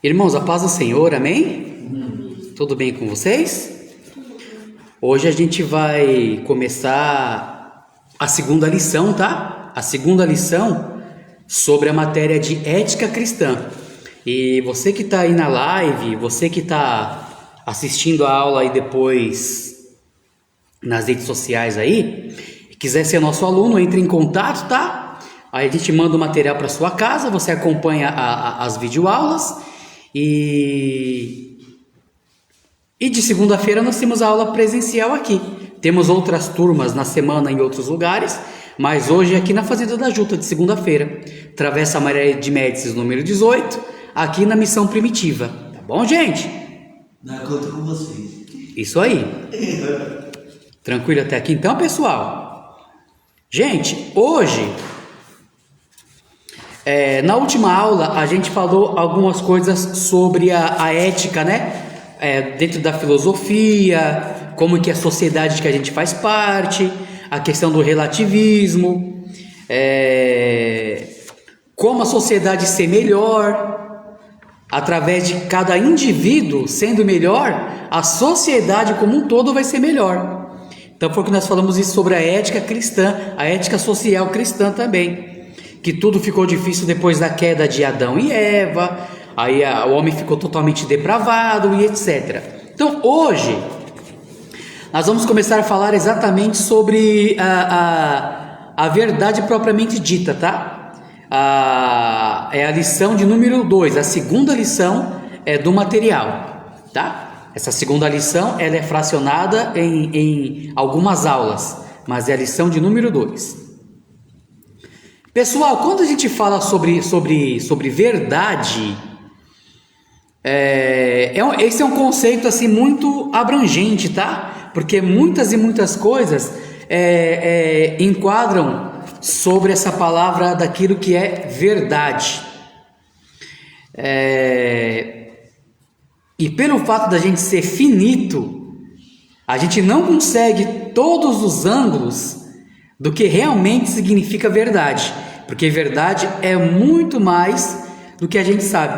Irmãos, a paz do Senhor, amém? Tudo bem com vocês? Hoje a gente vai começar a segunda lição, tá? A segunda lição sobre a matéria de ética cristã. E você que está aí na live, você que está assistindo a aula aí depois nas redes sociais aí, quiser ser nosso aluno, entre em contato, tá? Aí a gente manda o material para sua casa, você acompanha as videoaulas. E de segunda-feira nós temos a aula presencial aqui. Temos outras turmas na semana em outros lugares, mas hoje aqui na Fazenda da Juta, de segunda-feira. Travessa Maria de Médicis, número 18, aqui na Missão Primitiva. Tá bom, gente? Na conta com vocês. Isso aí. Tranquilo até aqui então, pessoal? Gente, hoje... na última aula a gente falou algumas coisas sobre a ética, né? Dentro da filosofia, como que a sociedade que a gente faz parte, a questão do relativismo, como a sociedade ser melhor, através de cada indivíduo sendo melhor, a sociedade como um todo vai ser melhor. Então foi que nós falamos isso sobre a ética cristã, a ética social cristã também. Que tudo ficou difícil depois da queda de Adão e Eva, aí o homem ficou totalmente depravado e etc. Então hoje nós vamos começar a falar exatamente sobre a verdade propriamente dita, tá? É a lição de número 2, a segunda lição do material, tá? Essa segunda lição ela é fracionada em algumas aulas, mas é a lição de número 2. Pessoal, quando a gente fala sobre verdade, esse é um conceito assim muito abrangente, tá? Porque muitas e muitas coisas enquadram sobre essa palavra daquilo que é verdade. E pelo fato da gente ser finito, a gente não consegue todos os ângulos do que realmente significa verdade, porque verdade é muito mais do que a gente sabe.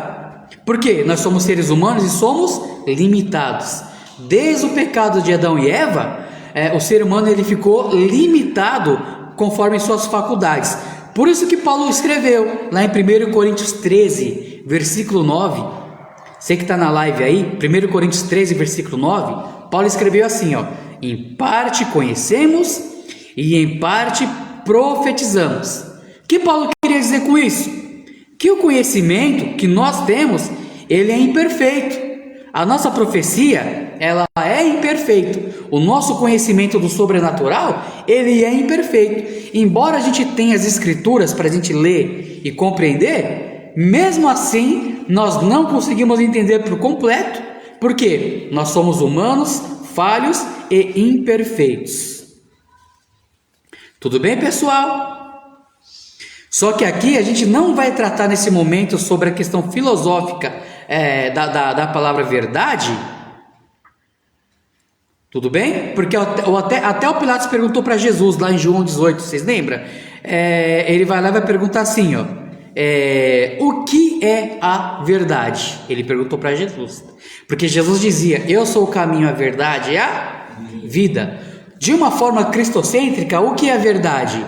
Por quê? Nós somos seres humanos e somos limitados. Desde o pecado de Adão e Eva, o ser humano ele ficou limitado conforme suas faculdades. Por isso que Paulo escreveu lá em 1 Coríntios 13, versículo 9. Você que está na live aí, 1 Coríntios 13, versículo 9, Paulo escreveu assim, ó: em parte conhecemos e em parte profetizamos. O que Paulo queria dizer com isso? Que o conhecimento que nós temos, ele é imperfeito. A nossa profecia, ela é imperfeita. O nosso conhecimento do sobrenatural, ele é imperfeito. Embora a gente tenha as escrituras para a gente ler e compreender, mesmo assim, nós não conseguimos entender por completo, porque nós somos humanos, falhos e imperfeitos. Tudo bem, pessoal? Só que aqui a gente não vai tratar nesse momento sobre a questão filosófica da palavra verdade. Tudo bem? Porque até o Pilatos perguntou para Jesus lá em João 18, vocês lembram? Ele vai lá e vai perguntar assim, ó, o que é a verdade? Ele perguntou para Jesus. Porque Jesus dizia, eu sou o caminho, a verdade e a vida. De uma forma cristocêntrica, o que é a verdade?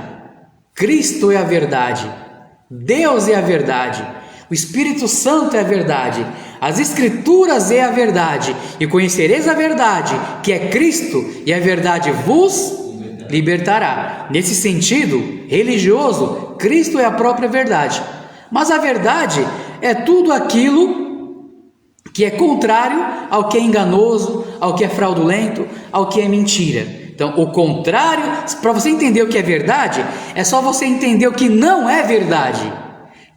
Cristo é a verdade, Deus é a verdade, o Espírito Santo é a verdade, as Escrituras é a verdade, e conhecereis a verdade, que é Cristo, e a verdade vos libertará. Nesse sentido religioso, Cristo é a própria verdade, mas a verdade é tudo aquilo que é contrário ao que é enganoso, ao que é fraudulento, ao que é mentira. Então, o contrário, para você entender o que é verdade, é só você entender o que não é verdade.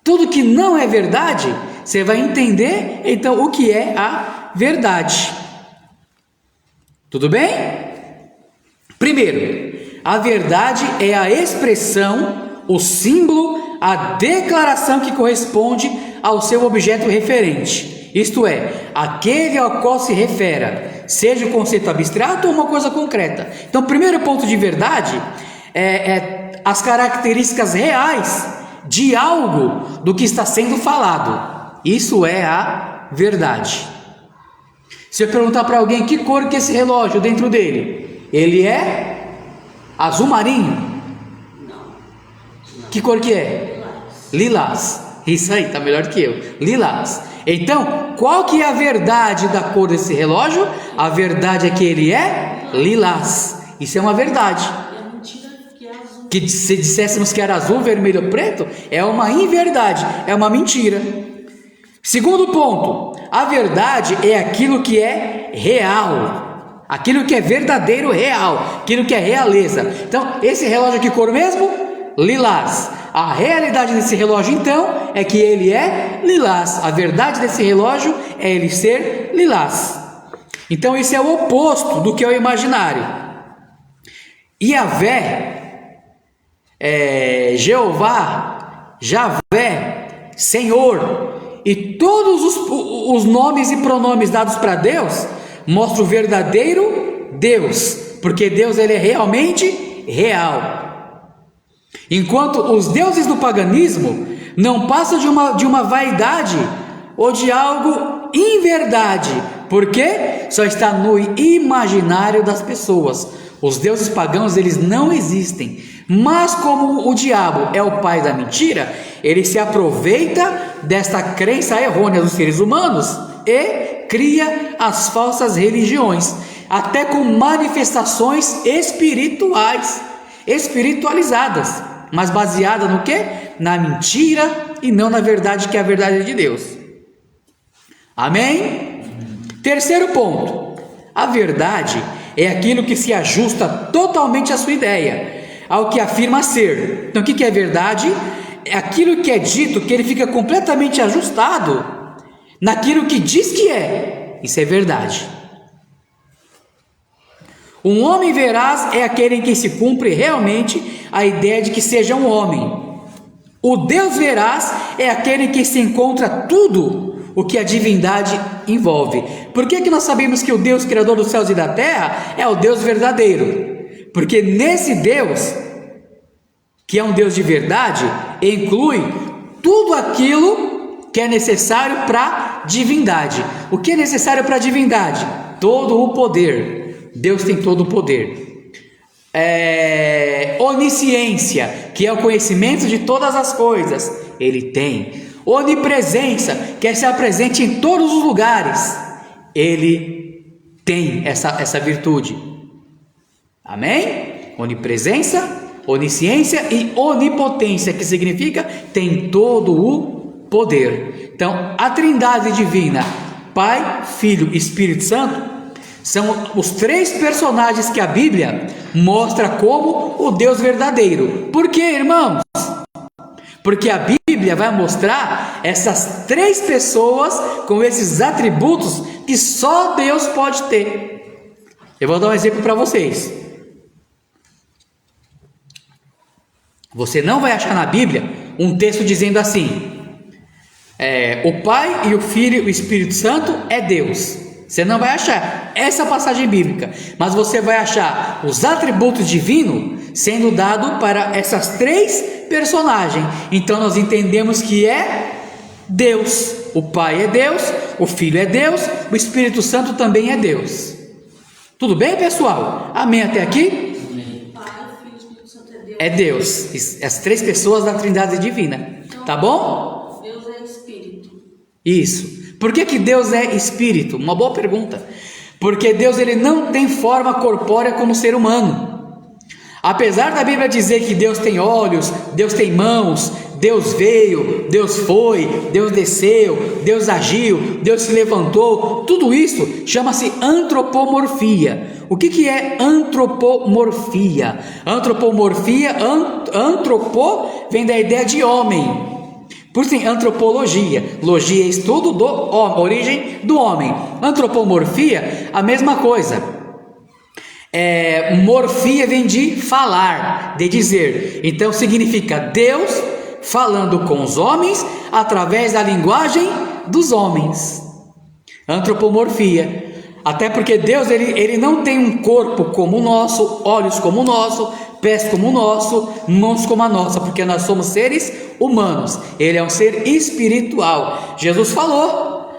Tudo que não é verdade, você vai entender, então, o que é a verdade. Tudo bem? Primeiro, a verdade é a expressão, o símbolo, a declaração que corresponde ao seu objeto referente. Isto é, aquele ao qual se refere, seja um conceito abstrato ou uma coisa concreta. Então, o primeiro ponto de verdade é as características reais de algo do que está sendo falado. Isso é a verdade. Se eu perguntar para alguém que cor que é esse relógio dentro dele, ele é azul marinho? Que cor que é? Lilás. Isso aí, tá melhor do que eu. Lilás. Então, qual que é a verdade da cor desse relógio? A verdade é que ele é lilás. Isso é uma verdade. Que se disséssemos que era azul, vermelho ou preto, é uma inverdade, é uma mentira. Segundo ponto, a verdade é aquilo que é real, aquilo que é verdadeiro, real, aquilo que é realeza. Então, esse relógio que cor mesmo? Lilás. A realidade desse relógio, então, é que ele é lilás. A verdade desse relógio é ele ser lilás. Então, isso é o oposto do que é o imaginário. Yahvé, Jeová, Javé, Senhor, e todos os nomes e pronomes dados para Deus mostram o verdadeiro Deus, porque Deus ele é realmente real. Enquanto os deuses do paganismo não passam de uma vaidade ou de algo inverdade, porque só está no imaginário das pessoas. Os deuses pagãos eles não existem, mas como o diabo é o pai da mentira, ele se aproveita desta crença errônea dos seres humanos e cria as falsas religiões, até com manifestações espiritualizadas, mas baseada no quê? Na mentira e não na verdade, que é a verdade de Deus. Amém? Terceiro ponto, a verdade é aquilo que se ajusta totalmente à sua ideia, ao que afirma ser. Então o que é verdade? É aquilo que é dito, que ele fica completamente ajustado naquilo que diz que é. Isso é verdade. Um homem veraz é aquele em que se cumpre realmente a ideia de que seja um homem. O Deus veraz é aquele em que se encontra tudo o que a divindade envolve. Por que nós sabemos que o Deus criador dos céus e da terra é o Deus verdadeiro? Porque nesse Deus, que é um Deus de verdade, inclui tudo aquilo que é necessário para a divindade. O que é necessário para a divindade? Todo o poder. Deus tem todo o poder. Onisciência, que é o conhecimento de todas as coisas, ele tem. Onipresença, que é estar presente em todos os lugares, ele tem essa virtude. Amém? Onipresença, onisciência e onipotência, que significa tem todo o poder. Então, a Trindade divina, Pai, Filho e Espírito Santo, são os três personagens que a Bíblia mostra como o Deus verdadeiro. Por quê, irmãos? Porque a Bíblia vai mostrar essas três pessoas com esses atributos que só Deus pode ter. Eu vou dar um exemplo para vocês. Você não vai achar na Bíblia um texto dizendo assim: o Pai e o Filho e o Espírito Santo é Deus. Você não vai achar essa passagem bíblica, mas você vai achar os atributos divinos sendo dado para essas três personagens. Então nós entendemos que é Deus. O Pai é Deus, o Filho é Deus, o Espírito Santo também é Deus. Tudo bem, pessoal? Amém até aqui? É Deus. As três pessoas da Trindade divina. Tá bom? Deus é Espírito. Isso. Por que Deus é Espírito? Uma boa pergunta. Porque Deus ele não tem forma corpórea como ser humano. Apesar da Bíblia dizer que Deus tem olhos, Deus tem mãos, Deus veio, Deus foi, Deus desceu, Deus agiu, Deus se levantou, tudo isso chama-se antropomorfia. O que é antropomorfia? Antropo vem da ideia de homem. Por isso tem antropologia. Logia é estudo do homem, origem do homem. Antropomorfia, a mesma coisa. Morfia vem de falar, de dizer. Então significa Deus falando com os homens através da linguagem dos homens. Antropomorfia. Até porque Deus ele não tem um corpo como o nosso, olhos como o nosso, pés como o nosso, mãos como a nossa, porque nós somos seres humanos. Ele é um ser espiritual. Jesus falou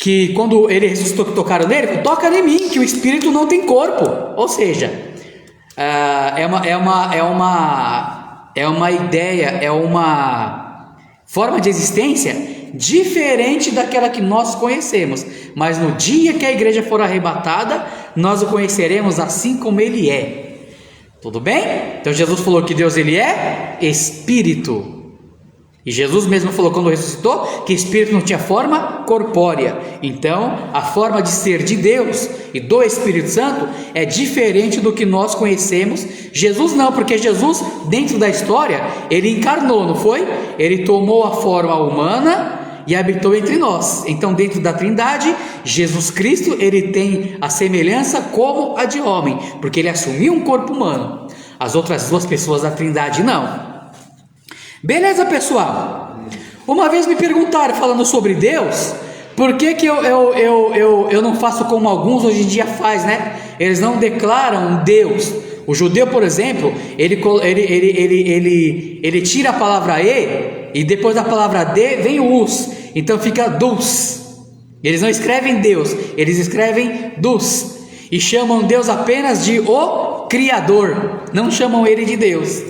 que quando ele ressuscitou, que tocaram nele, toca em mim, que o espírito não tem corpo. Ou seja, é uma ideia, é uma forma de existência diferente daquela que nós conhecemos. Mas no dia que a igreja for arrebatada, nós o conheceremos assim como ele é. Tudo bem? Então Jesus falou que Deus ele é espírito. E Jesus mesmo falou quando ressuscitou que espírito não tinha forma corpórea. Então a forma de ser de Deus e do Espírito Santo é diferente do que nós conhecemos. Jesus não, porque Jesus dentro da história ele encarnou, não foi? Ele tomou a forma humana e habitou entre nós. Então dentro da Trindade, Jesus Cristo ele tem a semelhança como a de homem, porque ele assumiu um corpo humano. As outras duas pessoas da Trindade não. Beleza, pessoal? Uma vez me perguntaram, falando sobre Deus, por que eu não faço como alguns hoje em dia faz, né? Eles não declaram Deus. O judeu, por exemplo, ele tira a palavra e depois da palavra de vem o us, então fica dus. Eles não escrevem Deus, eles escrevem dus e chamam Deus apenas de o Criador, não chamam ele de Deus.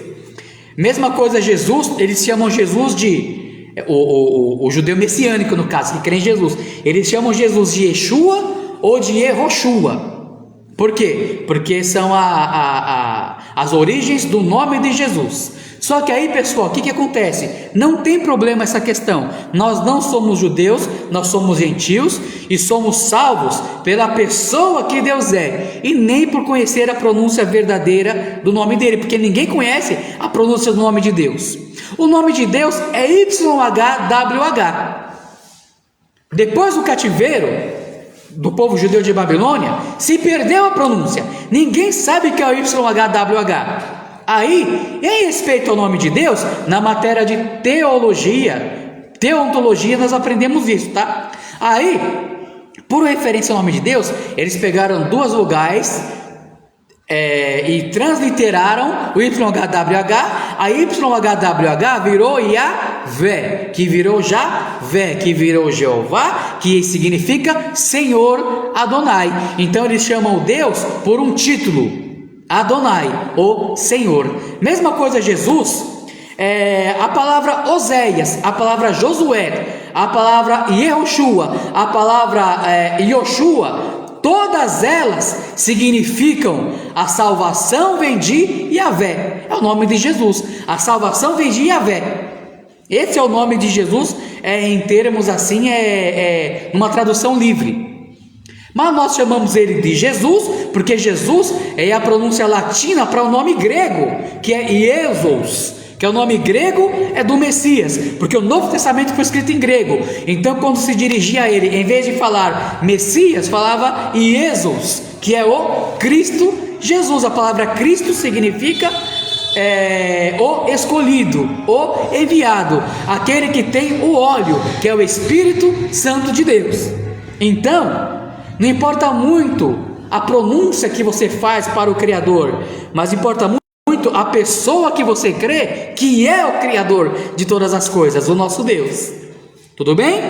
Mesma coisa Jesus, eles chamam Jesus de o judeu messiânico, no caso, que crê em Jesus, eles chamam Jesus de Yeshua ou de Yehoshua. Por quê? Porque são as origens do nome de Jesus. Só que aí, pessoal, o que acontece? Não tem problema essa questão. Nós não somos judeus, nós somos gentios e somos salvos pela pessoa que Deus é, e nem por conhecer a pronúncia verdadeira do nome dele, porque ninguém conhece a pronúncia do nome de Deus. O nome de Deus é YHWH. Depois do cativeiro do povo judeu de Babilônia, se perdeu a pronúncia. Ninguém sabe que é o YHWH. Aí, em respeito ao nome de Deus, na matéria de teontologia, nós aprendemos isso, tá? Aí, por referência ao nome de Deus, eles pegaram duas vogais e transliteraram o YHWH. A YHWH virou Yahvé, que virou Javé, que virou Jeová, que significa Senhor Adonai. Então eles chamam Deus por um título, Adonai, o Senhor. Mesma coisa Jesus, a palavra Oséias, a palavra Josué, a palavra Yehoshua, a palavra Yoshua, todas elas significam a salvação vem de Yahvé. É o nome de Jesus, a salvação vem de Yahvé. Esse é o nome de Jesus, em termos assim, numa tradução livre. Mas nós chamamos ele de Jesus, porque Jesus é a pronúncia latina para o nome grego, que é Iesos, que é o nome grego do Messias, porque o Novo Testamento foi escrito em grego. Então quando se dirigia a ele, em vez de falar Messias, falava Iesos, que é o Cristo Jesus. A palavra Cristo significa o escolhido, o enviado, aquele que tem o óleo, que é o Espírito Santo de Deus. Então não importa muito a pronúncia que você faz para o Criador, mas importa muito a pessoa que você crê que é o Criador de todas as coisas, o nosso Deus. Tudo bem?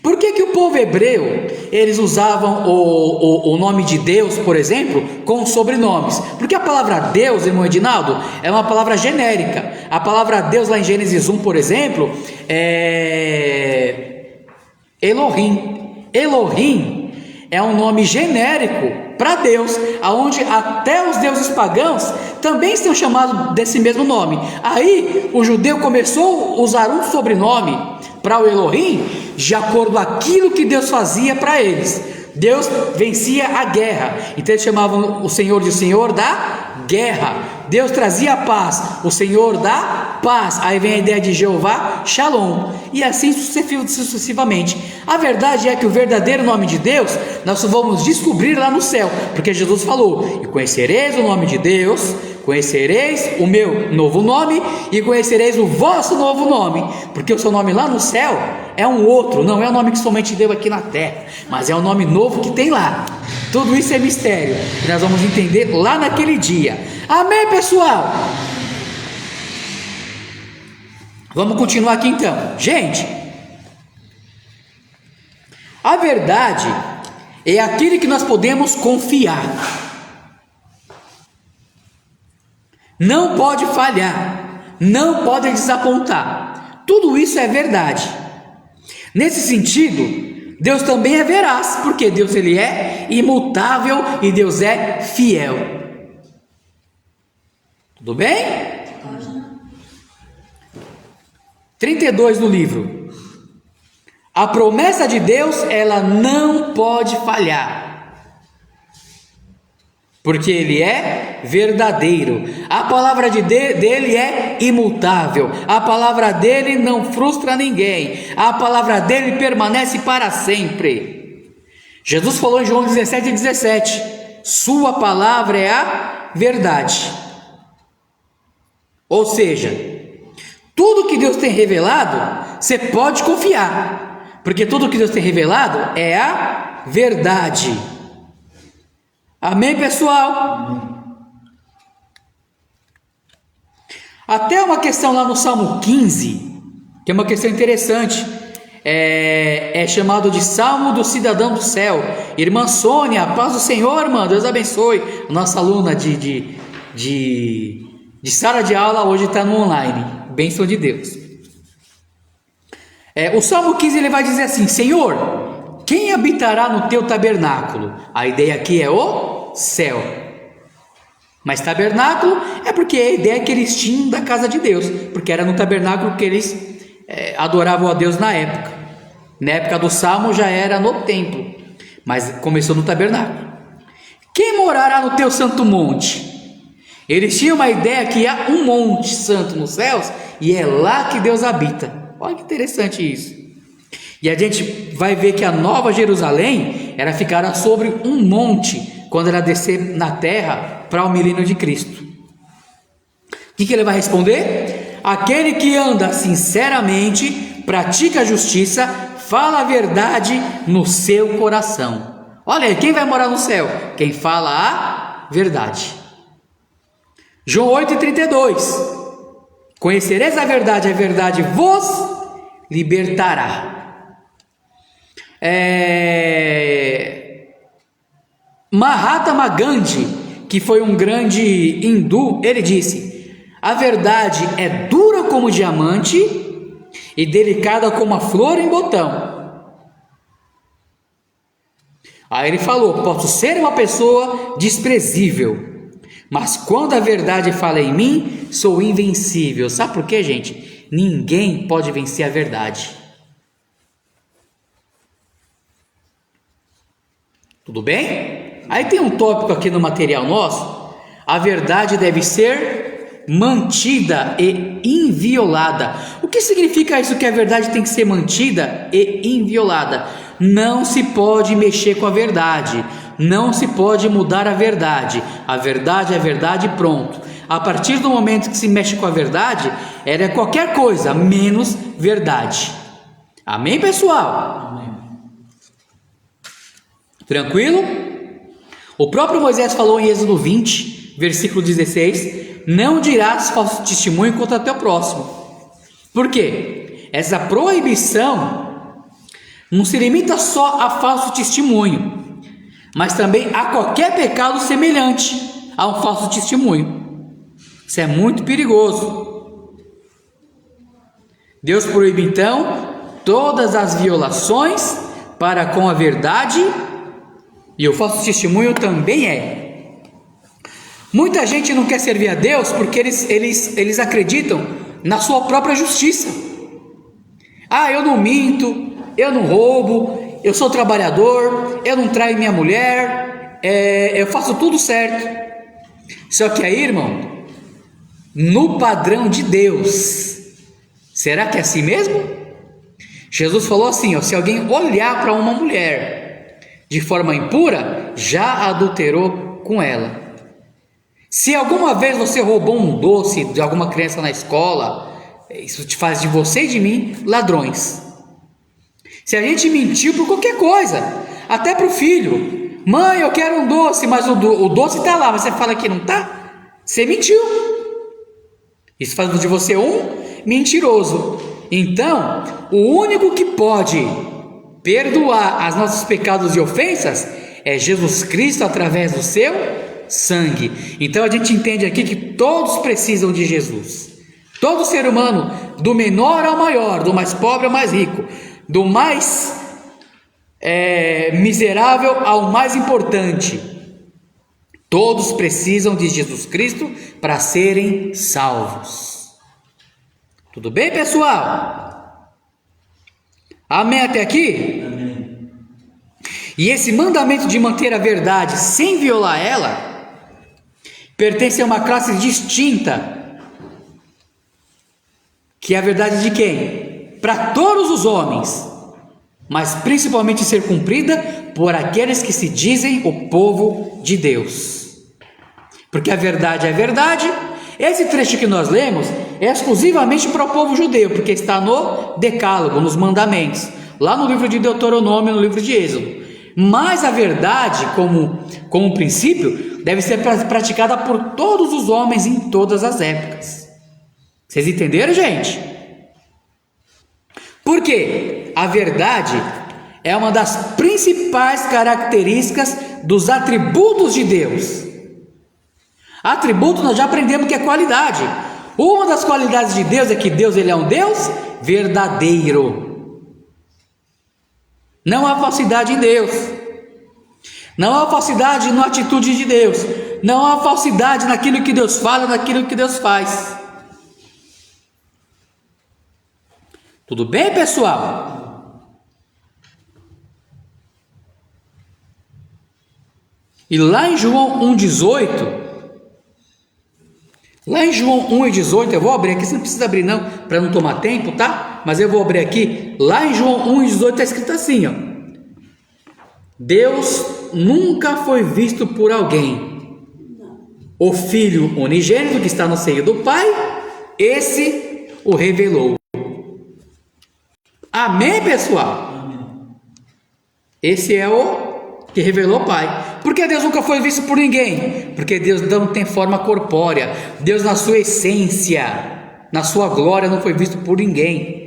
Por que o povo hebreu, eles usavam o nome de Deus, por exemplo, com sobrenomes? Porque a palavra Deus, irmão Edinaldo, é uma palavra genérica. A palavra Deus lá em Gênesis 1, por exemplo, é Elohim. Elohim é um nome genérico para Deus, aonde até os deuses pagãos também são chamados desse mesmo nome. Aí o judeu começou a usar um sobrenome para o Elohim, de acordo com aquilo que Deus fazia para eles. Deus vencia a guerra, então eles chamavam o Senhor de Senhor da guerra. Deus trazia a paz, o Senhor da paz. Aí vem a ideia de Jeová, Shalom, e assim sucessivamente. A verdade é que o verdadeiro nome de Deus nós vamos descobrir lá no céu, porque Jesus falou: e conhecereis o nome de Deus, conhecereis o meu novo nome e conhecereis o vosso novo nome, porque o seu nome lá no céu é um outro, não é o nome que somente deu aqui na terra, mas é o nome novo que tem lá. Tudo isso é mistério, que nós vamos entender lá naquele dia. Amém, pessoal? Vamos continuar aqui então. Gente, A verdade é aquilo que nós podemos confiar. Não pode falhar, não pode desapontar. Tudo isso é verdade. Nesse sentido, Deus também é veraz, porque Deus ele é imutável e Deus é fiel. Tudo bem? 32 no livro. A promessa de Deus, ela não pode falhar, porque Ele é verdadeiro. A palavra dele é imutável. A palavra dele não frustra ninguém. A palavra dele permanece para sempre. Jesus falou em João 17:17: Sua palavra é a verdade. Ou seja, tudo que Deus tem revelado, você pode confiar, porque tudo que Deus tem revelado é a verdade. Amém, pessoal? Até uma questão lá no Salmo 15, que é uma questão interessante, é chamado de Salmo do Cidadão do Céu. Irmã Sônia, paz do Senhor, irmã, Deus abençoe. Nossa aluna de sala de aula hoje está no online, bênção de Deus. O Salmo 15 ele vai dizer assim: Senhor, quem habitará no teu tabernáculo? A ideia aqui é o céu. Mas tabernáculo é porque é a ideia que eles tinham da casa de Deus, porque era no tabernáculo que eles adoravam a Deus na época. Na época do Salmo já era no templo, mas começou no tabernáculo. Quem morará no teu santo monte? Eles tinham uma ideia que há um monte santo nos céus e é lá que Deus habita. Olha que interessante isso. E a gente vai ver que a Nova Jerusalém, ela ficará sobre um monte quando ela descer na terra para o milênio de Cristo. O que ele vai responder? Aquele que anda sinceramente, pratica a justiça, fala a verdade no seu coração. Olha aí, quem vai morar no céu? Quem fala a verdade. João 8:32. Conhecereis a verdade vos libertará. Mahatma Gandhi, que foi um grande hindu, ele disse: a verdade é dura como diamante e delicada como a flor em botão. Aí ele falou: posso ser uma pessoa desprezível, mas quando a verdade fala em mim, sou invencível. Sabe por quê, gente? Ninguém pode vencer a verdade. Tudo bem? Aí tem um tópico aqui no material nosso: a verdade deve ser mantida e inviolada. O que significa isso, que a verdade tem que ser mantida e inviolada? Não se pode mexer com a verdade, não se pode mudar a verdade é verdade, pronto. A partir do momento que se mexe com a verdade, ela é qualquer coisa menos verdade. Amém, pessoal? Amém. Tranquilo? O próprio Moisés falou em Êxodo 20, versículo 16: não dirás falso testemunho contra teu próximo. Por quê? Essa proibição não se limita só a falso testemunho, mas também a qualquer pecado semelhante a um falso testemunho. Isso é muito perigoso. Deus proíbe então todas as violações para com a verdade, e o falso testemunho também é. Muita gente não quer servir a Deus porque eles acreditam na sua própria justiça. Eu não minto, eu não roubo, eu sou trabalhador, eu não traio minha mulher, eu faço tudo certo. Só que aí, irmão, no padrão de Deus, será que é assim mesmo? Jesus falou assim, se alguém olhar para uma mulher de forma impura, já adulterou com ela. Se alguma vez você roubou um doce de alguma criança na escola, isso te faz de você e de mim ladrões. Se a gente mentiu por qualquer coisa, até para o filho: mãe, eu quero um doce, mas o doce está lá, mas você fala que não está, você mentiu. Isso faz de você um mentiroso. Então, o único que pode perdoar os nossos pecados e ofensas é Jesus Cristo através do seu sangue. Então a gente entende aqui que todos precisam de Jesus. Todo ser humano, do menor ao maior, do mais pobre ao mais rico, do mais miserável ao mais importante, todos precisam de Jesus Cristo para serem salvos. Tudo bem, pessoal? Amém até aqui? Amém. E esse mandamento de manter a verdade sem violar ela pertence a uma classe distinta, que é a verdade de quem? Para todos os homens, mas principalmente ser cumprida por aqueles que se dizem o povo de Deus. Porque a verdade é verdade. Esse trecho que nós lemos é exclusivamente para o povo judeu, porque está no Decálogo, nos mandamentos, lá no livro de Deuteronômio, no livro de Êxodo. Mas a verdade, como princípio, deve ser praticada por todos os homens em todas as épocas. Vocês entenderam, gente? Por quê? A verdade é uma das principais características dos atributos de Deus. Atributo nós já aprendemos que é qualidade. Uma das qualidades de Deus é que Deus ele é um Deus verdadeiro. Não há falsidade em Deus. Não há falsidade na atitude de Deus. Não há falsidade naquilo que Deus fala, naquilo que Deus faz. Tudo bem, pessoal? E lá em João 1,18, eu vou abrir aqui, você não precisa abrir não, para não tomar tempo, tá? Mas eu vou abrir aqui, lá em João 1,18 está escrito assim, ó: Deus nunca foi visto por alguém. O Filho unigênito que está no seio do Pai, esse o revelou. Amém, pessoal? Amém. Esse é o que revelou o Pai. Por que Deus nunca foi visto por ninguém? Porque Deus não tem forma corpórea. Deus, na sua essência, na sua glória, não foi visto por ninguém.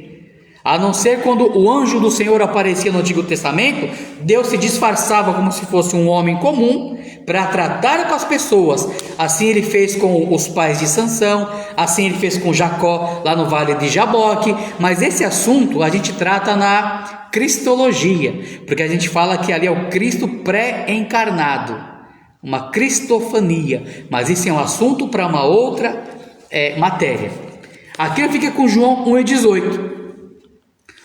A não ser quando o anjo do Senhor aparecia no Antigo Testamento, Deus se disfarçava como se fosse um homem comum para tratar com as pessoas. Assim ele fez com os pais de Sansão, assim ele fez com Jacó lá no vale de Jaboque. Mas esse assunto a gente trata na cristologia, porque a gente fala que ali é o Cristo pré-encarnado, uma cristofania, mas isso é um assunto para uma outra matéria. Aqui fica com João 1,18.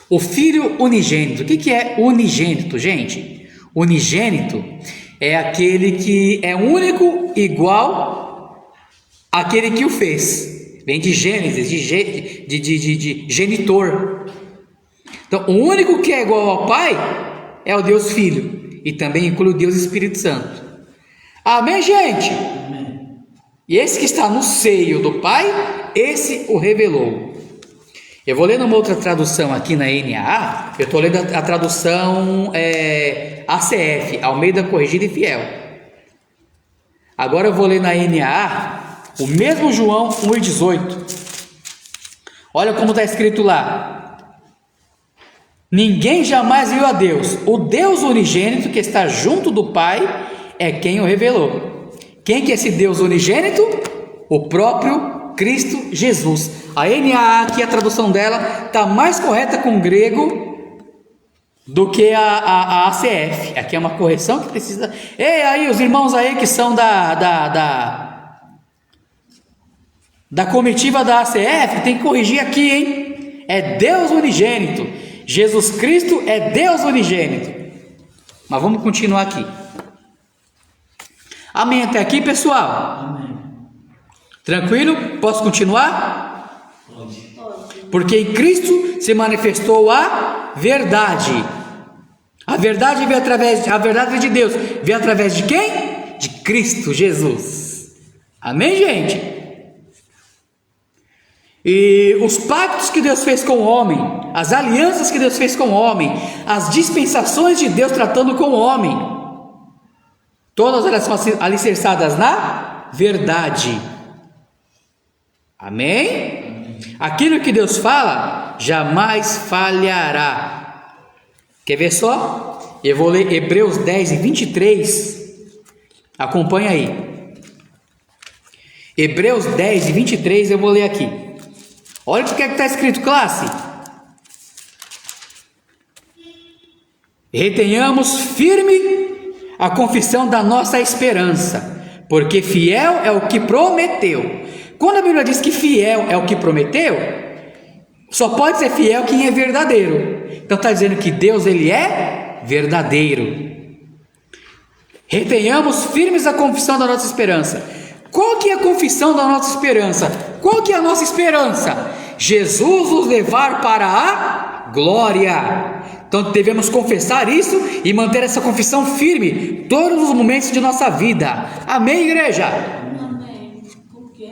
O Filho unigênito. O que é unigênito, gente? Unigênito é aquele que é único, igual àquele que o fez. Vem de Gênesis, de genitor. Então, o único que é igual ao Pai é o Deus Filho, e também inclui o Deus Espírito Santo. Amém, gente? Amém. E esse que está no seio do Pai, esse o revelou. Eu vou ler numa outra tradução aqui na NAA, eu estou lendo a tradução ACF, Almeida Corrigida e Fiel. Agora eu vou ler na NAA, o mesmo João 1,18. Olha como está escrito lá: ninguém jamais viu a Deus. O Deus unigênito que está junto do Pai é quem o revelou. Quem que é esse Deus unigênito? O próprio Cristo Jesus. A NAA aqui, a tradução dela está mais correta com o grego do que a ACF. Aqui é uma correção que precisa. Ei, aí os irmãos aí que são da comitiva da ACF, tem que corrigir aqui, hein? É Deus unigênito. Jesus Cristo é Deus unigênito. Mas vamos continuar aqui. Amém até aqui, pessoal? Amém. Tranquilo? Posso continuar? Pode. Porque em Cristo se manifestou a verdade. A verdade de Deus veio através de quem? De Cristo Jesus. Amém, gente? E os pactos que Deus fez com o homem, as alianças que Deus fez com o homem, as dispensações de Deus tratando com o homem, todas elas são alicerçadas na verdade. Amém? Aquilo que Deus fala jamais falhará. Quer ver só? Eu vou ler Hebreus 10 e 23. Acompanha aí. Hebreus 10 e 23 eu vou ler aqui. Olha o que é que está escrito, classe. Retenhamos firme a confissão da nossa esperança, porque fiel é o que prometeu. Quando a Bíblia diz que fiel é o que prometeu, só pode ser fiel quem é verdadeiro. Então está dizendo que Deus, ele é verdadeiro. Retenhamos firmes a confissão da nossa esperança. Qual que é a confissão da nossa esperança? Qual que é a nossa esperança? Jesus nos levar para a glória. Então devemos confessar isso e manter essa confissão firme todos os momentos de nossa vida. Amém, igreja? Amém. Por quê?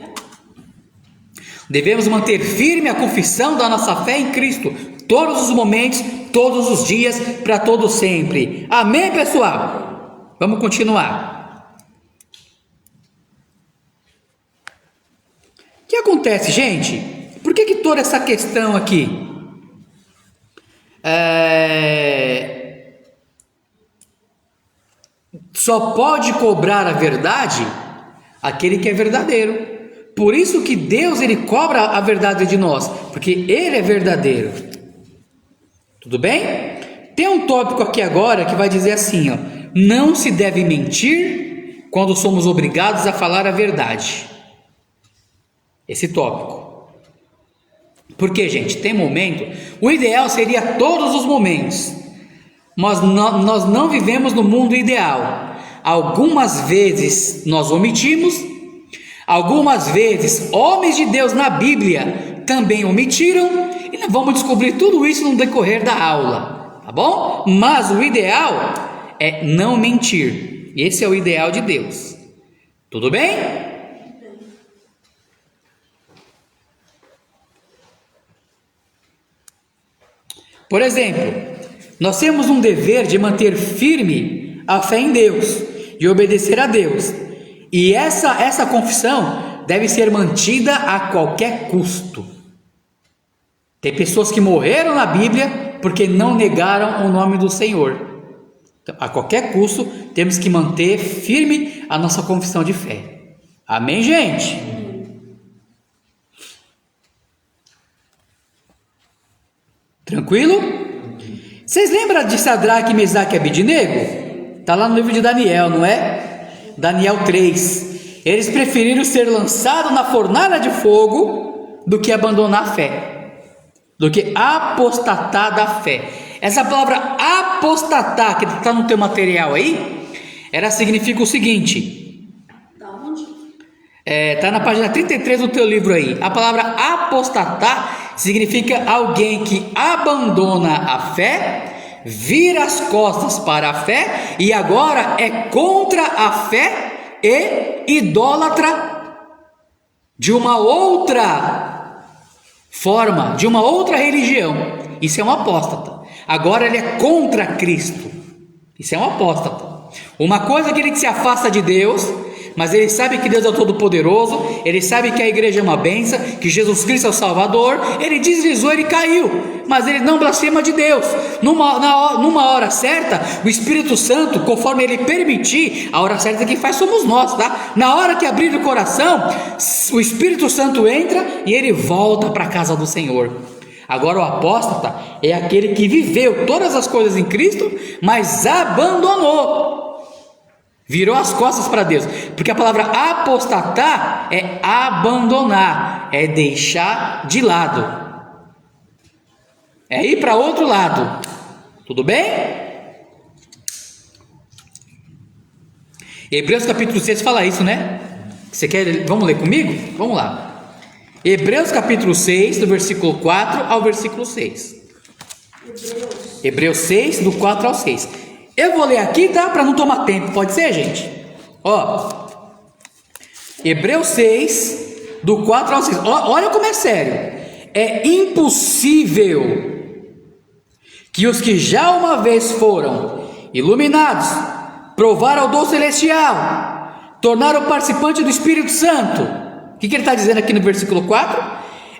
Devemos manter firme a confissão da nossa fé em Cristo todos os momentos, todos os dias, para todo sempre. Amém, pessoal? Vamos continuar. O que acontece, gente? Por que toda essa questão aqui? Só pode cobrar a verdade aquele que é verdadeiro. Por isso que Deus, ele cobra a verdade de nós, porque ele é verdadeiro. Tudo bem? Tem um tópico aqui agora que vai dizer assim, ó: não se deve mentir quando somos obrigados a falar a verdade. Esse tópico. Porque, gente, tem momento, o ideal seria todos os momentos, mas nós não vivemos no mundo ideal. Algumas vezes nós omitimos, algumas vezes homens de Deus na Bíblia também omitiram, e nós vamos descobrir tudo isso no decorrer da aula, tá bom? Mas o ideal é não mentir, esse é o ideal de Deus. Tudo bem? Por exemplo, nós temos um dever de manter firme a fé em Deus, de obedecer a Deus. E essa confissão deve ser mantida a qualquer custo. Tem pessoas que morreram na Bíblia porque não negaram o nome do Senhor. Então, a qualquer custo, temos que manter firme a nossa confissão de fé. Amém, gente? Tranquilo? Vocês lembram de Sadraque, Mesaque e Abednego? Está lá no livro de Daniel, não é? Daniel 3. Eles preferiram ser lançados na fornalha de fogo do que abandonar a fé, do que apostatar da fé. Essa palavra apostatar, que está no teu material aí, ela significa o seguinte. Da onde? Está na página 33 do teu livro aí. A palavra apostatar significa alguém que abandona a fé, vira as costas para a fé e agora é contra a fé e idólatra de uma outra forma, de uma outra religião. Isso é um apóstata. Agora ele é contra Cristo. Isso é um apóstata. Uma coisa é aquele que se afasta de Deus, mas ele sabe que Deus é o Todo-Poderoso, ele sabe que a igreja é uma bênção, que Jesus Cristo é o Salvador, ele deslizou, ele caiu, mas ele não blasfema de Deus. Numa hora certa, o Espírito Santo, conforme ele permitir, a hora certa quem faz somos nós, tá? Na hora que abrir o coração, o Espírito Santo entra e ele volta para a casa do Senhor. Agora o apóstata é aquele que viveu todas as coisas em Cristo, mas abandonou. Virou as costas para Deus, porque a palavra apostatar é abandonar, é deixar de lado, é ir para outro lado. Tudo bem? Hebreus capítulo 6 fala isso, né? Você quer? Vamos ler comigo? Vamos lá. Hebreus capítulo 6, do versículo 4 ao versículo 6. Hebreus 6, do 4 ao 6. Eu vou ler aqui, tá? Para não tomar tempo, pode ser, gente? Ó, Hebreus 6, do 4 ao 6. Olha como é sério. É impossível que os que já uma vez foram iluminados, provaram o dom celestial, tornaram participante do Espírito Santo. O que ele está dizendo aqui no versículo 4?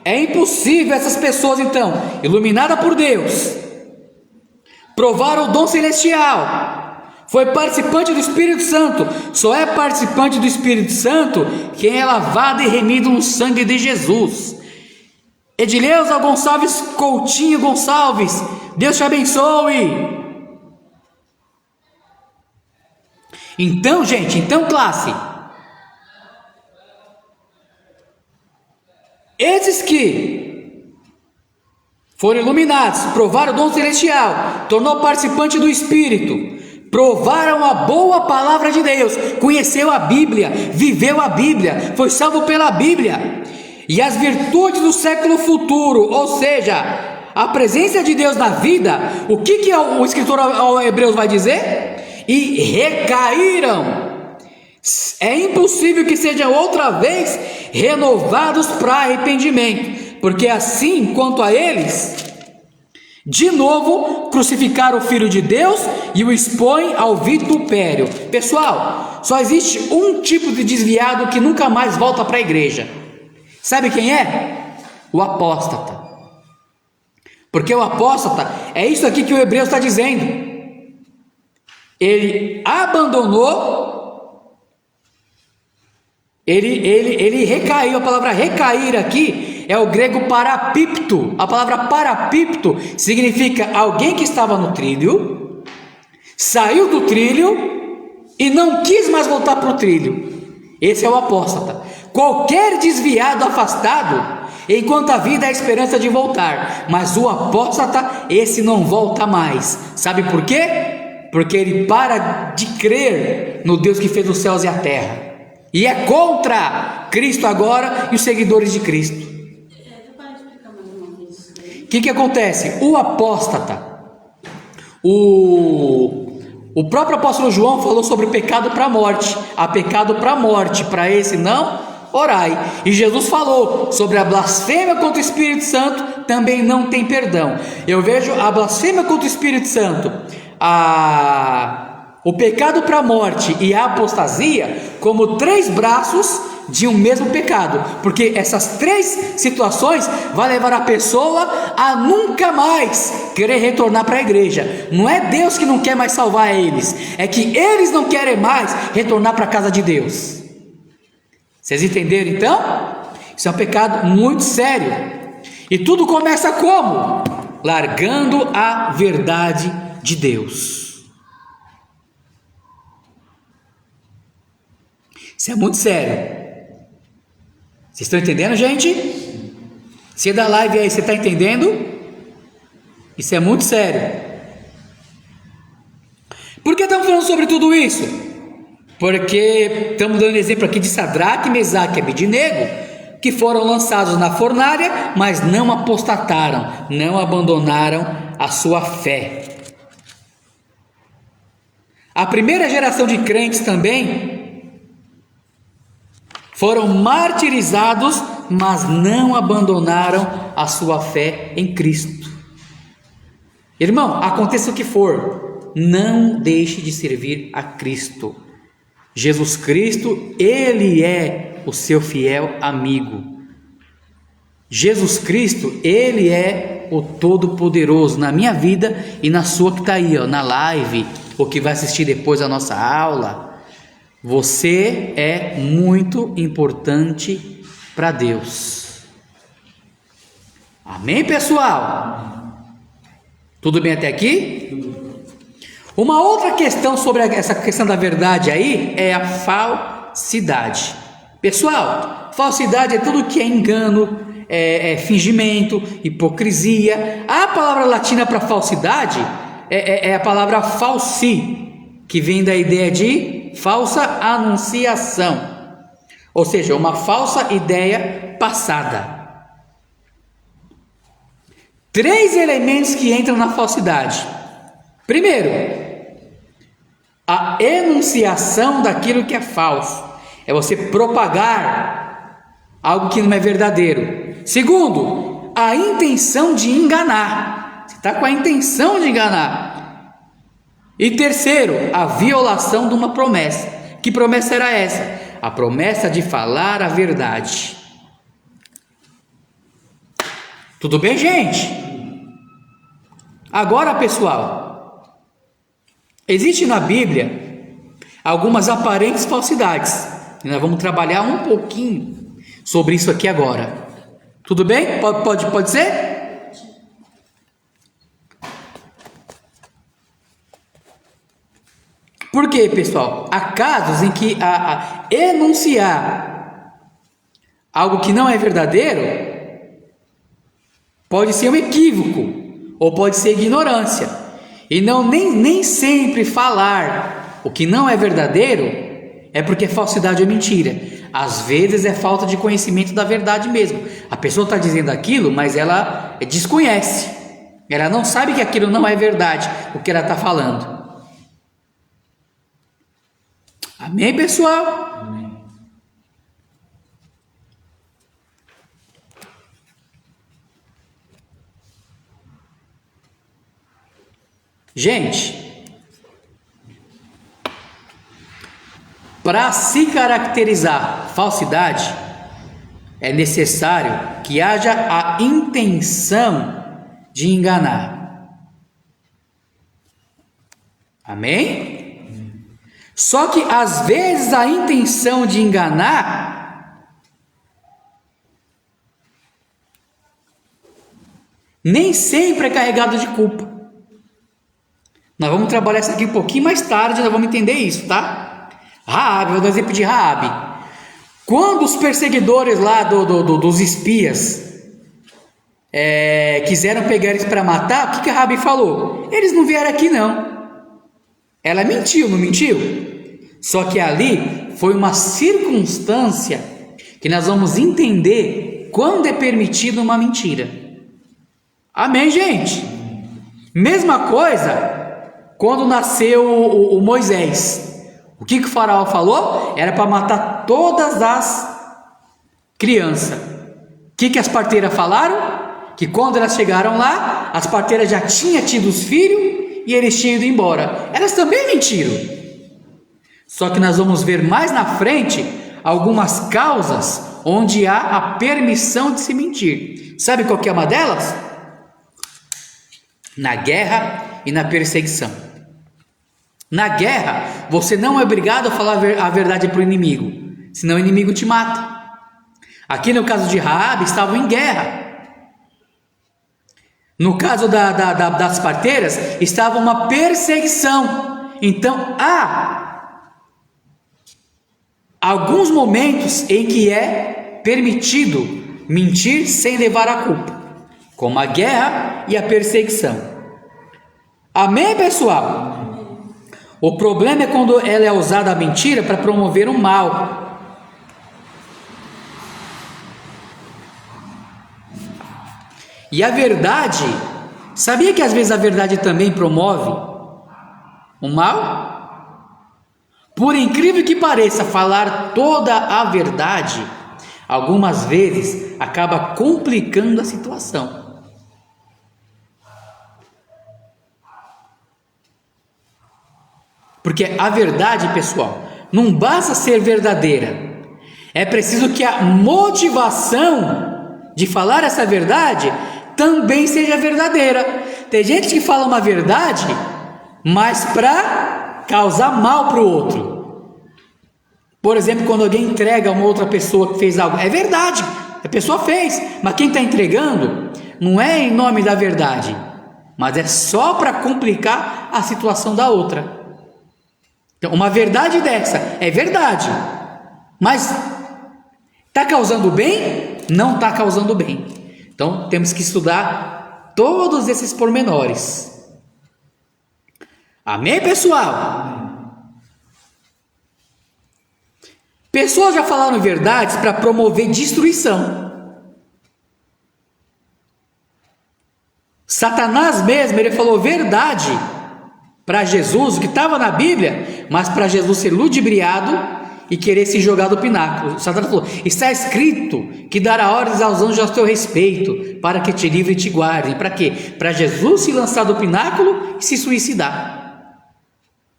É impossível essas pessoas, então, iluminadas por Deus, provaram o dom celestial, foi participante do Espírito Santo. Só é participante do Espírito Santo quem é lavado e remido no sangue de Jesus. Edileuza Gonçalves Coutinho Gonçalves, Deus te abençoe. Então, gente, classe, esses que foram iluminados, provaram o dom celestial, tornou participante do Espírito, provaram a boa palavra de Deus, conheceu a Bíblia, viveu a Bíblia, foi salvo pela Bíblia, e as virtudes do século futuro, ou seja, a presença de Deus na vida. O que o escritor aos Hebreus vai dizer? E recaíram. É impossível que sejam outra vez renovados para arrependimento, porque assim quanto a eles, de novo crucificaram o Filho de Deus e o expõem ao vitupério. Pessoal, só existe um tipo de desviado que nunca mais volta para a igreja. Sabe quem é? O apóstata. Porque o apóstata é isso aqui que o Hebreus está dizendo. Ele abandonou, ele recaiu. A palavra recair aqui é o grego parapipto. A palavra parapipto significa alguém que estava no trilho, saiu do trilho e não quis mais voltar para o trilho. Esse é o apóstata. Qualquer desviado afastado, enquanto a vida é a esperança de voltar, mas o apóstata, esse não volta mais. Sabe por quê? Porque ele para de crer no Deus que fez os céus e a terra, e é contra Cristo agora e os seguidores de Cristo. O que acontece? O apóstata, o próprio apóstolo João falou sobre pecado para a morte. Há pecado para a morte, para esse não orai. E Jesus falou sobre a blasfêmia contra o Espírito Santo, também não tem perdão. Eu vejo a blasfêmia contra o Espírito Santo, o pecado para a morte e a apostasia como três braços de um mesmo pecado, porque essas três situações vão levar a pessoa a nunca mais querer retornar para a igreja. Não é Deus que não quer mais salvar eles, é que eles não querem mais retornar para a casa de Deus. Vocês entenderam então? Isso é um pecado muito sério. E tudo começa como? Largando a verdade de Deus. Isso é muito sério. Vocês estão entendendo, gente? Se é da live aí, você está entendendo? Isso é muito sério. Por que estamos falando sobre tudo isso? Porque estamos dando exemplo aqui de Sadraque, Mesaque e Abednego, que foram lançados na fornalha, mas não apostataram, não abandonaram a sua fé. A primeira geração de crentes também foram martirizados, mas não abandonaram a sua fé em Cristo. Irmão, aconteça o que for, não deixe de servir a Cristo. Jesus Cristo, Ele é o seu fiel amigo. Jesus Cristo, Ele é o Todo-Poderoso na minha vida e na sua que está aí, na live, ou que vai assistir depois a nossa aula. Você é muito importante para Deus. Amém, pessoal? Tudo bem até aqui? Uma outra questão sobre essa questão da verdade aí é a falsidade. Pessoal, falsidade é tudo que é engano, é fingimento, hipocrisia. A palavra latina para falsidade é a palavra falsi, que vem da ideia de falsa anunciação, ou seja, uma falsa ideia passada. Três elementos que entram na falsidade. Primeiro, a enunciação daquilo que é falso, é você propagar algo que não é verdadeiro. Segundo, a intenção de enganar, você está com a intenção de enganar. E terceiro, a violação de uma promessa. Que promessa era essa? A promessa de falar a verdade. Tudo bem, gente? Agora, pessoal, Existe na Bíblia algumas aparentes falsidades. E nós vamos trabalhar um pouquinho sobre isso aqui agora. Tudo bem? Pode ser? Por quê, pessoal? Há casos em que enunciar algo que não é verdadeiro pode ser um equívoco ou pode ser ignorância. E nem sempre falar o que não é verdadeiro é porque é falsidade ou mentira. Às vezes é falta de conhecimento da verdade mesmo. A pessoa está dizendo aquilo, mas ela desconhece. Ela não sabe que aquilo não é verdade, o que ela está falando. Amém, pessoal? Amém. Gente, para se caracterizar falsidade, é necessário que haja a intenção de enganar. Amém? Só que às vezes a intenção de enganar nem sempre é carregada de culpa. Nós vamos trabalhar isso aqui um pouquinho mais tarde, nós vamos entender isso, tá? Raabe, vou dar exemplo de Raabe. Quando os perseguidores lá dos espias quiseram pegar eles para matar, o que a Raabe falou? Eles não vieram aqui não. Ela mentiu, não mentiu? Só que ali foi uma circunstância que nós vamos entender quando é permitido uma mentira. Amém, gente? Mesma coisa quando nasceu o Moisés. O que o faraó falou? Era para matar todas as crianças. O que as parteiras falaram? Que quando elas chegaram lá, as parteiras já tinham tido os filhos e eles tinham ido embora. Elas também mentiram. Só que nós vamos ver mais na frente algumas causas onde há a permissão de se mentir. Sabe qual que é uma delas? Na guerra e na perseguição. Na guerra, você não é obrigado a falar a verdade para o inimigo, senão o inimigo te mata. Aqui no caso de Raabe, estavam em guerra. No caso das parteiras, estava uma perseguição. Então, há alguns momentos em que é permitido mentir sem levar a culpa, como a guerra e a perseguição. Amém, pessoal? O problema é quando ela é usada a mentira para promover o mal. E a verdade, sabia que às vezes a verdade também promove o mal? Por incrível que pareça, falar toda a verdade, algumas vezes, acaba complicando a situação. Porque a verdade, pessoal, não basta ser verdadeira. É preciso que a motivação de falar essa verdade também seja verdadeira. Tem gente que fala uma verdade, mas para causar mal para o outro. Por exemplo, quando alguém entrega a uma outra pessoa que fez algo, é verdade, a pessoa fez, mas quem está entregando não é em nome da verdade, mas é só para complicar a situação da outra. Então, uma verdade dessa é verdade, mas está causando bem? Não está causando bem. Então, temos que estudar todos esses pormenores. Amém, pessoal? Pessoas já falaram verdades para promover destruição. Satanás mesmo, ele falou verdade para Jesus, o que estava na Bíblia, mas para Jesus ser ludibriado e querer se jogar do pináculo. Satanás falou: está escrito que dará ordens aos anjos a teu respeito, para que te livre e te guardem. Para quê? Para Jesus se lançar do pináculo e se suicidar.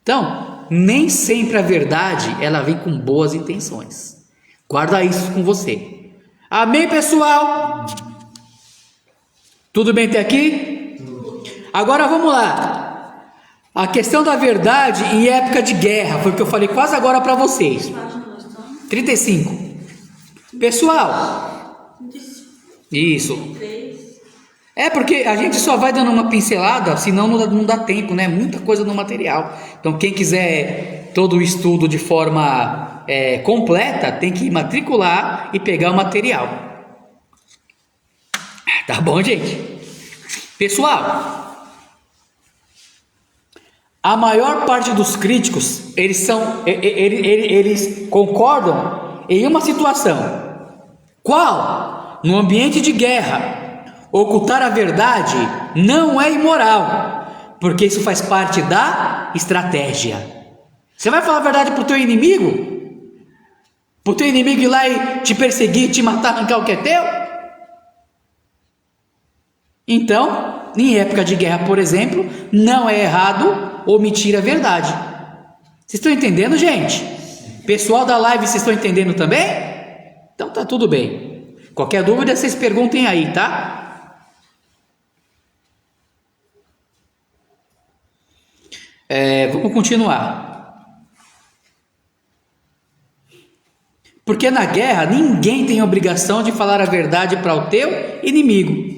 Então, nem sempre a verdade, ela vem com boas intenções. Guarda isso com você. Amém, pessoal? Tudo bem até aqui? Agora vamos lá. A questão da verdade em época de guerra, foi o que eu falei quase agora para vocês. Página nós estamos. 35. Pessoal, 35. isso. 3. É porque a gente só vai dando uma pincelada, senão não dá tempo, né? Muita coisa no material. Então, quem quiser todo o estudo de forma completa, tem que matricular e pegar o material. Tá bom, gente? Pessoal, a maior parte dos críticos, eles concordam em uma situação. Qual? No ambiente de guerra, ocultar a verdade não é imoral, porque isso faz parte da estratégia. Você vai falar a verdade para o teu inimigo? Para o teu inimigo ir lá e te perseguir, te matar, arrancar o que é teu? Então, em época de guerra, por exemplo, não é errado omitir a verdade. Vocês estão entendendo, gente? Pessoal da live, vocês estão entendendo também? Então tá tudo bem. Qualquer dúvida, vocês perguntem aí, tá? Vamos continuar. Porque na guerra ninguém tem obrigação de falar a verdade para o teu inimigo.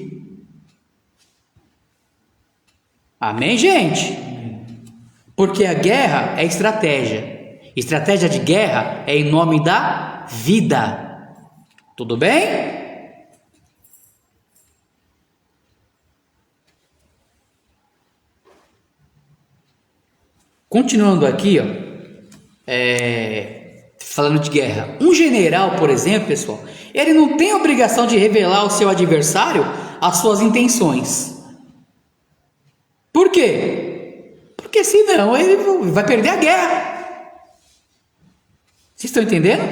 Amém, gente? Porque a guerra é estratégia. Estratégia de guerra é em nome da vida. Tudo bem? Continuando aqui, ó, falando de guerra. Um general, por exemplo, pessoal, ele não tem obrigação de revelar ao seu adversário as suas intenções. Por quê? Porque senão ele vai perder a guerra. Vocês estão entendendo?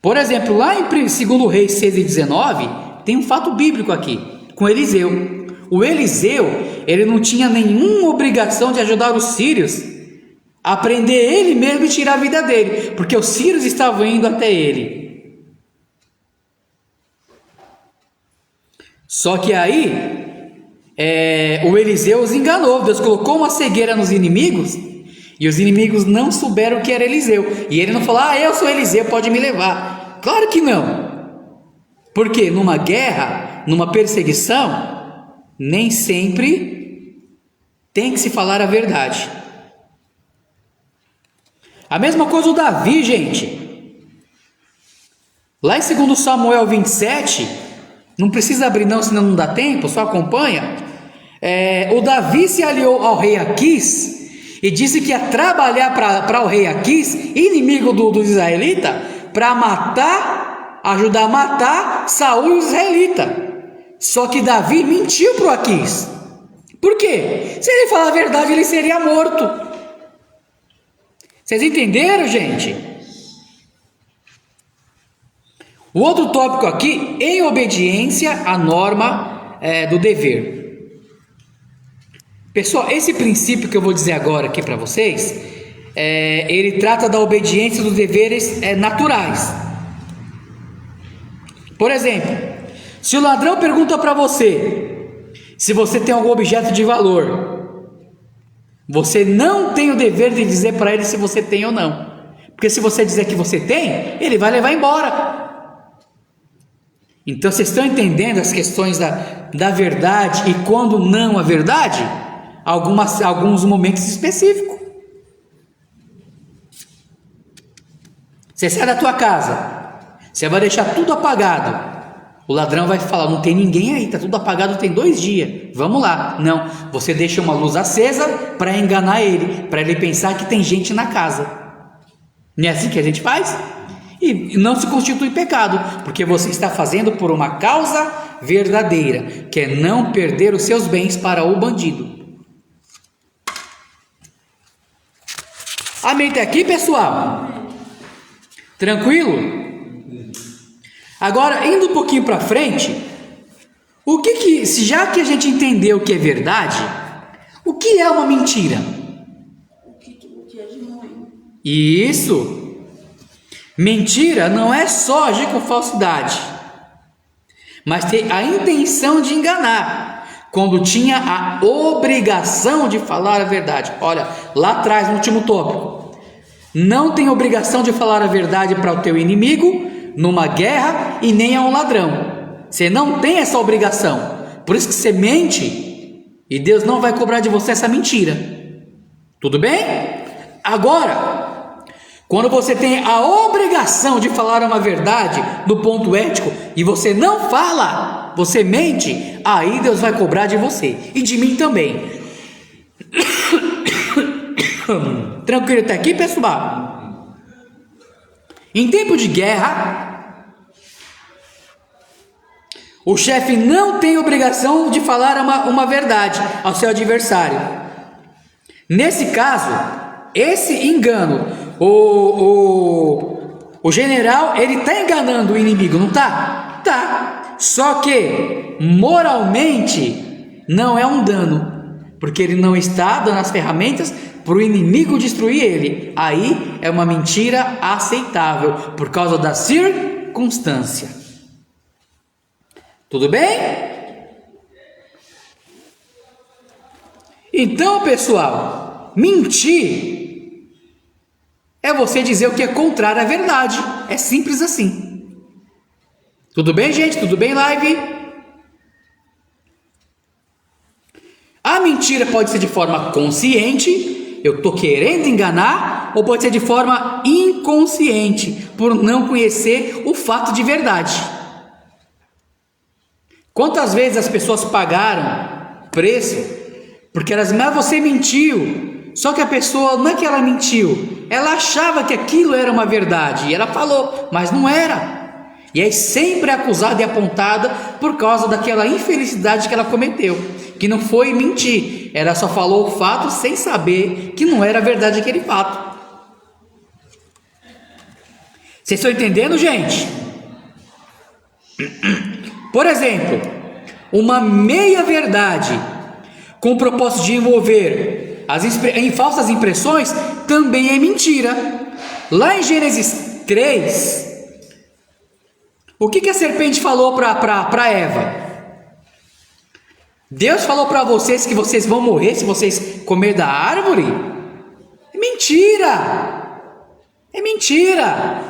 Por exemplo, lá em 2 Reis 6:19, tem um fato bíblico aqui, com Eliseu. O Eliseu, ele não tinha nenhuma obrigação de ajudar os sírios a prender ele mesmo e tirar a vida dele, porque os sírios estavam indo até ele. Só que aí, o Eliseu os enganou. Deus colocou uma cegueira nos inimigos e os inimigos não souberam que era Eliseu. E ele não falou: eu sou Eliseu, pode me levar. Claro que não. Porque numa guerra, numa perseguição, nem sempre tem que se falar a verdade. A mesma coisa o Davi, gente. Lá em 2 Samuel 27, não precisa abrir não, senão não dá tempo, só acompanha. O Davi se aliou ao rei Aquis e disse que ia trabalhar para o rei Aquis, inimigo dos israelitas, para ajudar a matar Saul e os israelitas. Só que Davi mentiu para o Aquis. Por quê? Se ele falar a verdade, ele seria morto. Vocês entenderam, gente? O outro tópico aqui, em obediência à norma do dever. Pessoal, esse princípio que eu vou dizer agora aqui para vocês, ele trata da obediência dos deveres naturais. Por exemplo, se o ladrão pergunta para você se você tem algum objeto de valor, você não tem o dever de dizer para ele se você tem ou não. Porque se você dizer que você tem, ele vai levar embora. Então vocês estão entendendo as questões da verdade e quando não a verdade? Alguns momentos específicos. Você sai da tua casa, você vai deixar tudo apagado. O ladrão vai falar: não tem ninguém aí, está tudo apagado, tem 2 dias, vamos lá. Não, você deixa uma luz acesa para enganar ele, para ele pensar que tem gente na casa. Não é assim que a gente faz? E não se constitui pecado, porque você está fazendo por uma causa verdadeira, que é não perder os seus bens para o bandido. Amém até aqui, pessoal? Tranquilo? Agora, indo um pouquinho para frente, já que a gente entendeu o que é verdade, o que é uma mentira? O que é genuíno. Isso. Mentira não é só agir com falsidade, mas ter a intenção de enganar. quando tinha a obrigação de falar a verdade. Olha, lá atrás, no último tópico, não tem obrigação de falar a verdade para o teu inimigo, numa guerra, e nem a um ladrão. Você não tem essa obrigação. Por isso que você mente, e Deus não vai cobrar de você essa mentira. Tudo bem? Agora, quando você tem a obrigação de falar uma verdade do ponto ético, e você não fala, você mente, aí Deus vai cobrar de você, e de mim também. Tranquilo até aqui, pessoal? Em tempo de guerra, o chefe não tem obrigação de falar uma verdade ao seu adversário. Nesse caso, esse engano, o general, ele está enganando o inimigo, não está? Tá. Só que, moralmente, não é um dano, porque ele não está dando as ferramentas para o inimigo destruir ele. Aí é uma mentira aceitável, por causa da circunstância. Tudo bem? Então, pessoal, mentir é você dizer o que é contrário à verdade. É simples assim. Tudo bem, gente? Tudo bem, live? A mentira pode ser de forma consciente, eu estou querendo enganar, ou pode ser de forma inconsciente, por não conhecer o fato de verdade. Quantas vezes as pessoas pagaram preço porque elas, mas você mentiu, só que a pessoa, não é que ela mentiu, ela achava que aquilo era uma verdade, e ela falou, mas não era, e aí sempre é acusada e apontada por causa daquela infelicidade que ela cometeu, que não foi mentir, ela só falou o fato sem saber que não era verdade aquele fato. Vocês estão entendendo, gente? Por exemplo, uma meia-verdade com o propósito de envolver em falsas impressões também é mentira. Lá em Gênesis 3, o que a serpente falou para Eva? Deus falou para vocês que vocês vão morrer se vocês comer da árvore? É mentira! É mentira!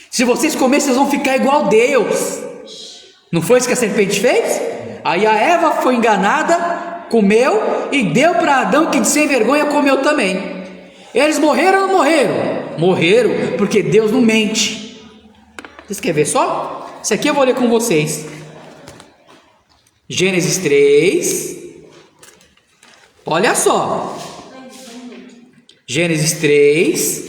Se vocês comerem, vocês vão ficar igual a Deus. Não foi isso que a serpente fez? Aí a Eva foi enganada, comeu e deu para Adão, que de sem vergonha comeu também. Eles morreram ou não morreram? Morreram, porque Deus não mente. Vocês querem ver só? Isso aqui eu vou ler com vocês. Gênesis 3. Olha só. Gênesis 3,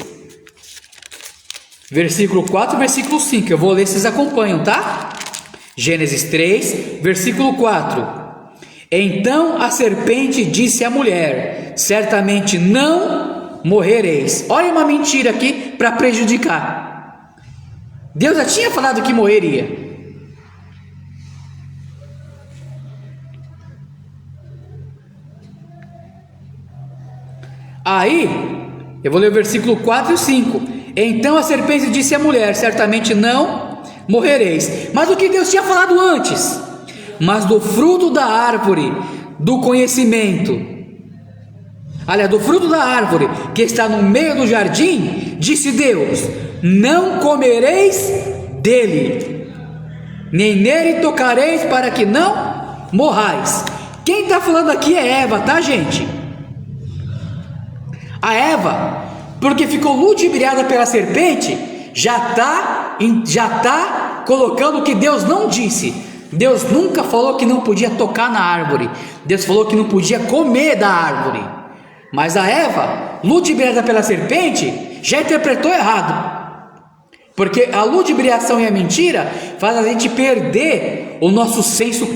versículo 4 e versículo 5. Eu vou ler, vocês acompanham, tá? Gênesis 3, versículo 4. Então a serpente disse à mulher: certamente não morrereis. Olha uma mentira aqui para prejudicar. Deus já tinha falado que morreria. Aí, eu vou ler o versículo 4 e 5. Então a serpente disse à mulher: certamente não morrereis. Mas o que Deus tinha falado antes? Mas do fruto da árvore do conhecimento, aliás, do fruto da árvore que está no meio do jardim, disse Deus: não comereis dele, nem nele tocareis, para que não morrais. Quem está falando aqui é Eva, tá, gente? A Eva, porque ficou ludibriada pela serpente, já está colocando o que Deus não disse. Deus nunca falou que não podia tocar na árvore. Deus falou que não podia comer da árvore. Mas a Eva, ludibriada pela serpente, já interpretou errado. Porque a ludibriação e a mentira faz a gente perder o nosso senso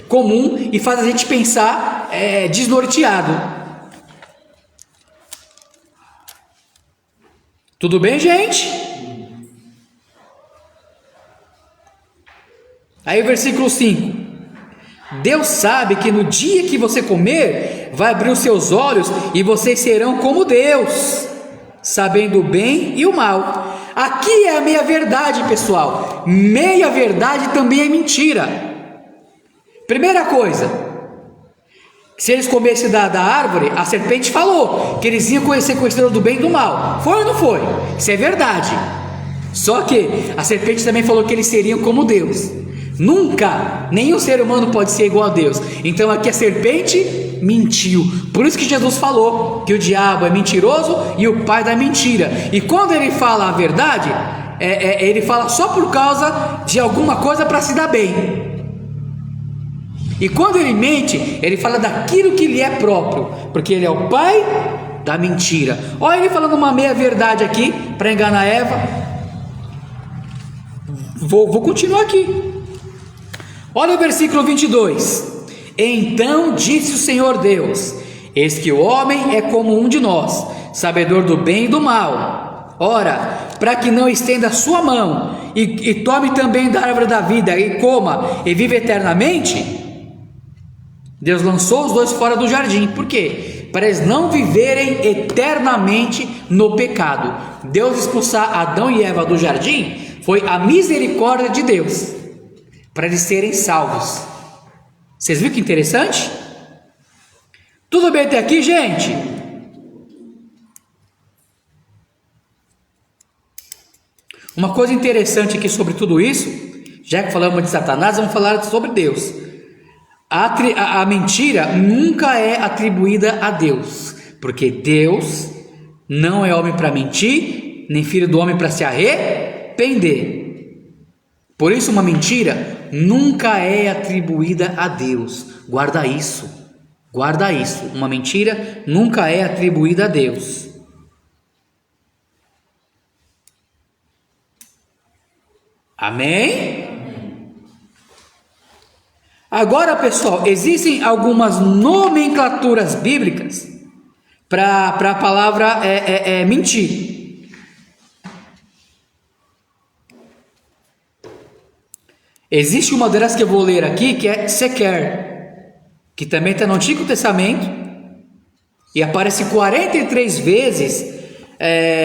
comum e faz a gente pensar desnorteado. Tudo bem, gente? Aí o versículo 5. Deus sabe que no dia que você comer, vai abrir os seus olhos e vocês serão como Deus, sabendo o bem e o mal. Aqui é a meia-verdade, pessoal. Meia-verdade também é mentira. Primeira coisa, Se eles comessem da árvore, a serpente falou que eles iam conhecer o conhecedor do bem e do mal. Foi ou não foi? Isso é verdade. Só que a serpente também falou que eles seriam como Deus. Nunca, nenhum ser humano pode ser igual a Deus. Então aqui a serpente mentiu. Por isso que Jesus falou que o diabo é mentiroso e o pai da mentira. E quando ele fala a verdade, ele fala só por causa de alguma coisa para se dar bem. E quando ele mente, ele fala daquilo que lhe é próprio, porque ele é o pai da mentira. Olha ele falando uma meia verdade aqui para enganar Eva. Vou continuar aqui. Olha o versículo 22. Então disse o Senhor Deus: eis que o homem é como um de nós, sabedor do bem e do mal. Ora, para que não estenda a sua mão e tome também da árvore da vida e coma e viva eternamente, Deus lançou os dois fora do jardim. Por quê? Para eles não viverem eternamente no pecado. Deus expulsar Adão e Eva do jardim foi a misericórdia de Deus, para eles serem salvos. Vocês viram que interessante? Tudo bem até aqui, gente? Uma coisa interessante aqui sobre tudo isso, já que falamos de Satanás, vamos falar sobre Deus. A mentira nunca é atribuída a Deus, porque Deus não é homem para mentir, nem filho do homem para se arrepender. Por isso uma mentira nunca é atribuída a Deus. Guarda isso, guarda isso. Uma mentira nunca é atribuída a Deus. Amém? Agora, pessoal, existem algumas nomenclaturas bíblicas para a palavra mentir. Existe uma delas que eu vou ler aqui, que é sequer, que também está no Antigo Testamento e aparece 43 vezes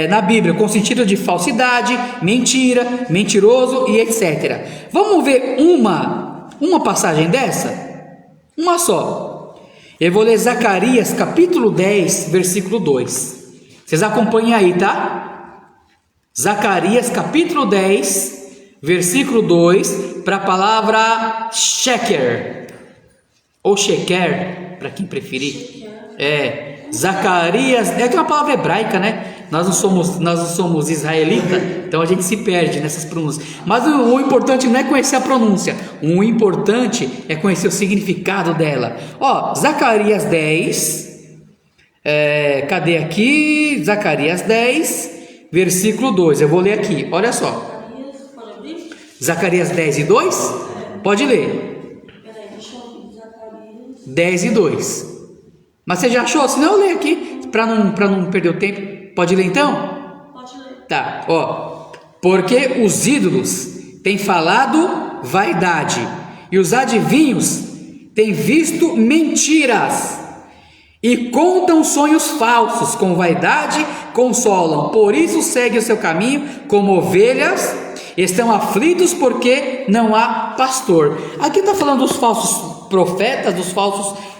na Bíblia, com sentido de falsidade, mentira, mentiroso e etc. Vamos ver uma passagem dessa? Uma só. Eu vou ler Zacarias capítulo 10, versículo 2. Vocês acompanhem aí, tá? Zacarias capítulo 10, versículo 2, para a palavra sheker, ou sheker, para quem preferir. Zacarias, é uma palavra hebraica, né? Nós não somos israelitas, então a gente se perde nessas pronúncias. Mas o importante não é conhecer a pronúncia, o importante é conhecer o significado dela. Zacarias 10, cadê aqui? Zacarias 10, versículo 2, eu vou ler aqui, olha só. Zacarias 10 e 2? Pode ler. 10 e 2. Mas você já achou? Senão eu leio aqui, para não perder o tempo. Pode ler então? Pode ler. Tá, porque os ídolos têm falado vaidade, e os adivinhos têm visto mentiras, e contam sonhos falsos, com vaidade consolam, por isso seguem o seu caminho como ovelhas, estão aflitos porque não há pastor. Aqui está falando dos falsos profetas,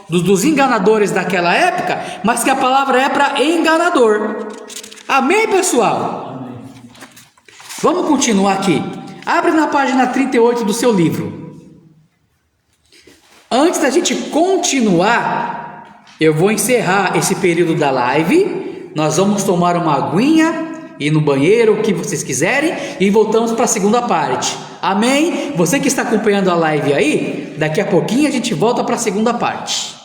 dos enganadores daquela época, mas que a palavra é para enganador. Amém, pessoal? Amém. Vamos continuar aqui. Abre na página 38 do seu livro. Antes da gente continuar, eu vou encerrar esse período da live. Nós vamos tomar uma aguinha, ir no banheiro, o que vocês quiserem, e voltamos para a segunda parte. Amém? Você que está acompanhando a live aí, daqui a pouquinho a gente volta para a segunda parte.